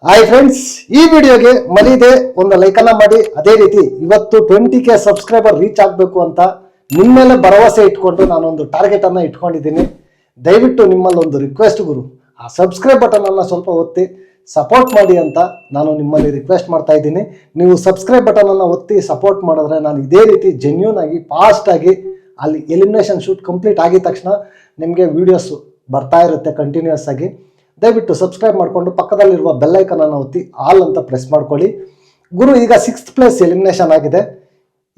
Hi friends, ಈ ವಿಡಿಯೋಗೆ ಮರೀದೆ ಒಂದು ಲೈಕನ್ನ ಮಾಡಿ. ಅದೇ ರೀತಿ ಇವತ್ತು 20K ಸಬ್ಸ್ಕ್ರೈಬರ್ ರೀಚ್ ಆಗಬೇಕು ಅಂತ ನಿಮ್ಮ ಮೇಲೆ ಭರವಸೆ ಇಟ್ಕೊಂಡು ನಾನೊಂದು ಟಾರ್ಗೆಟ್ ಅನ್ನ ಇಟ್ಕೊಂಡಿದ್ದೀನಿ. ದಯವಿಟ್ಟು ನಿಮ್ಮಲ್ಲಿ ಒಂದು ರಿಕ್ವೆಸ್ಟ್ ಗುರು, ಆ ಸಬ್ಸ್ಕ್ರೈಬ್ ಬಟನ್ ಅನ್ನ ಸ್ವಲ್ಪ ಒತ್ತಿ ಸಪೋರ್ಟ್ ಮಾಡಿ ಅಂತ ನಾನು ನಿಮ್ಮಲ್ಲಿ ರಿಕ್ವೆಸ್ಟ್ ಮಾಡ್ತಾ ಇದ್ದೀನಿ. ನೀವು ಸಬ್ಸ್ಕ್ರೈಬ್ ಬಟನ್ ಅನ್ನ ಒತ್ತಿ ಸಪೋರ್ಟ್ ಮಾಡಿದ್ರೆ ನಾನು ಇದೇ ರೀತಿ ಜೆನ್ಯೂನ್ ಆಗಿ ಫಾಸ್ಟ್ ಆಗಿ ಅಲ್ಲಿ ಎಲಿಮಿನೇಷನ್ ಶೂಟ್ ಕಂಪ್ಲೀಟ್ ಆಗಿದ ತಕ್ಷಣ ನಿಮಗೆ ವಿಡಿಯೋಸ್ ಬರ್ತಾ ಇರುತ್ತೆ ಕಂಟಿನ್ಯೂಸ್ ಆಗಿ. ದಯವಿಟ್ಟು ಸಬ್ಸ್ಕ್ರೈಬ್ ಮಾಡಿಕೊಂಡು ಪಕ್ಕದಲ್ಲಿರುವ ಬೆಲ್ ಐಕನ್ ಅನ್ನು ಒತ್ತಿ ಆಲ್ ಅಂತ ಪ್ರೆಸ್ ಮಾಡ್ಕೊಳ್ಳಿ. ಗುರು, ಈಗ 6th ಪ್ಲೇಸ್ ಎಲಿಮಿನೇಷನ್ ಆಗಿದೆ.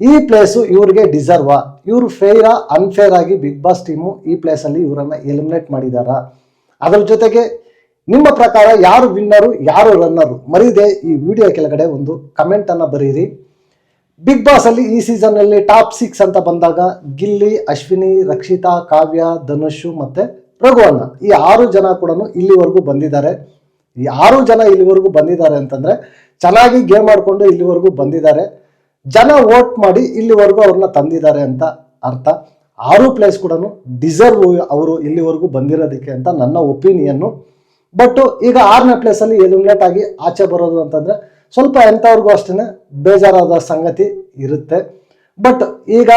ಈ ಪ್ಲೇಸು ಇವ್ರಿಗೆ ಡಿಸರ್ವಾ? ಇವರು ಫೇರಾ ಅನ್ಫೇರ್ ಆಗಿ ಬಿಗ್ ಬಾಸ್ ಟೀಮು ಈ ಪ್ಲೇಸಲ್ಲಿ ಇವರನ್ನ ಎಲಿಮಿನೇಟ್ ಮಾಡಿದಾರಾ? ಅದರ ಜೊತೆಗೆ ನಿಮ್ಮ ಪ್ರಕಾರ ಯಾರು ವಿನ್ನರು, ಯಾರು ರನ್ನರು? ಮರೀದೆ ಈ ವಿಡಿಯೋ ಕೆಳಗಡೆ ಒಂದು ಕಮೆಂಟ್ ಅನ್ನ ಬರೀರಿ. ಬಿಗ್ ಬಾಸ್ ಅಲ್ಲಿ ಈ ಸೀಸನ್ ಅಲ್ಲಿ ಟಾಪ್ 6 ಅಂತ ಬಂದಾಗ ಗಿಲ್ಲಿ, ಅಶ್ವಿನಿ, ರಕ್ಷಿತಾ, ಕಾವ್ಯ, ಧನುಷ್ ಮತ್ತೆ ರಘುವನ್ನ, ಈ 6 ಜನ ಕೂಡ ಇಲ್ಲಿವರೆಗೂ ಬಂದಿದ್ದಾರೆ. ಈ 6 ಜನ ಇಲ್ಲಿವರೆಗೂ ಬಂದಿದ್ದಾರೆ ಅಂತಂದ್ರೆ ಚೆನ್ನಾಗಿ ಗೇಮ್ ಆಡ್ಕೊಂಡು ಇಲ್ಲಿವರೆಗೂ ಬಂದಿದ್ದಾರೆ. ಜನ ವೋಟ್ ಮಾಡಿ ಇಲ್ಲಿವರೆಗೂ ಅವ್ರನ್ನ ತಂದಿದ್ದಾರೆ ಅಂತ ಅರ್ಥ. 6 ಪ್ಲೇಸ್ ಕೂಡ ಡಿಸರ್ವ್ ಅವರು ಇಲ್ಲಿವರೆಗೂ ಬಂದಿರೋದಕ್ಕೆ ಅಂತ ನನ್ನ ಒಪಿನಿಯನ್ನು. ಬಟ್ ಈಗ 6ನೇ ಪ್ಲೇಸ್ ಅಲ್ಲಿ ಎಲಿಮಿನೇಟ್ ಆಗಿ ಆಚೆ ಬರೋದು ಅಂತಂದ್ರೆ ಸ್ವಲ್ಪ ಎಂಥವ್ರಿಗೂ ಅಷ್ಟೇ ಬೇಜಾರಾದ ಸಂಗತಿ ಇರುತ್ತೆ. ಬಟ್ ಈಗ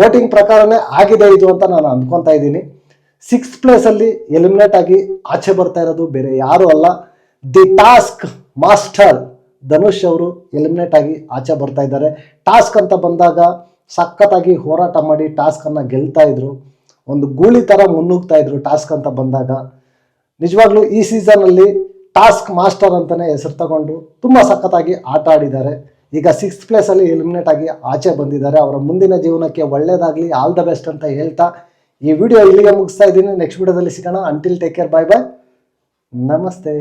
ವೋಟಿಂಗ್ ಪ್ರಕಾರನೇ ಆಗಿದೆ ಇದು ಅಂತ ನಾನು ಅನ್ಕೊಂತಾ ಇದ್ದೀನಿ. 6th ಪ್ಲೇಸ್ ಅಲ್ಲಿ ಎಲಿಮಿನೇಟ್ ಆಗಿ ಆಚೆ ಬರ್ತಾ ಇರೋದು ಬೇರೆ ಯಾರು ಅಲ್ಲ, ದಿ ಟಾಸ್ಕ್ ಮಾಸ್ಟರ್ ಧನುಷ್ ಅವರು ಎಲಿಮಿನೇಟ್ ಆಗಿ ಆಚೆ ಬರ್ತಾ ಇದ್ದಾರೆ. ಟಾಸ್ಕ್ ಅಂತ ಬಂದಾಗ ಸಖತ್ತಾಗಿ ಹೋರಾಟ ಮಾಡಿ ಟಾಸ್ಕ್ ಅನ್ನ ಗೆಲ್ತಾ ಇದ್ರು, ಒಂದು ಗೂಳಿ ತರ ಮುನ್ನುಗ್ತಾ ಇದ್ರು. ಟಾಸ್ಕ್ ಅಂತ ಬಂದಾಗ ನಿಜವಾಗ್ಲೂ ಈ ಸೀಸನ್ ಅಲ್ಲಿ ಟಾಸ್ಕ್ ಮಾಸ್ಟರ್ ಅಂತಾನೆ ಹೆಸರು ತಗೊಂಡು ತುಂಬಾ ಸಖತ್ತಾಗಿ ಆಟ ಆಡಿದ್ದಾರೆ. ಈಗ 6th ಪ್ಲೇಸ್ ಅಲ್ಲಿ ಎಲಿಮಿನೇಟ್ ಆಗಿ ಆಚೆ ಬಂದಿದ್ದಾರೆ. ಅವರ ಮುಂದಿನ ಜೀವನಕ್ಕೆ ಒಳ್ಳೇದಾಗ್ಲಿ, ಆಲ್ ದ ಬೆಸ್ಟ್ ಅಂತ ಹೇಳ್ತಾ ಈ ವಿಡಿಯೋ ಇಲ್ಲಿಗೆ ಮುಗಿಸ್ತಾ ಇದ್ದೀನಿ. ನೆಕ್ಸ್ಟ್ ವಿಡಿಯೋದಲ್ಲಿ ಸಿಗೋಣ. ಅಂಟಿಲ್ ಟೇಕ್ ಕೇರ್, ಬಾಯ್ ಬಾಯ್, ನಮಸ್ತೆ.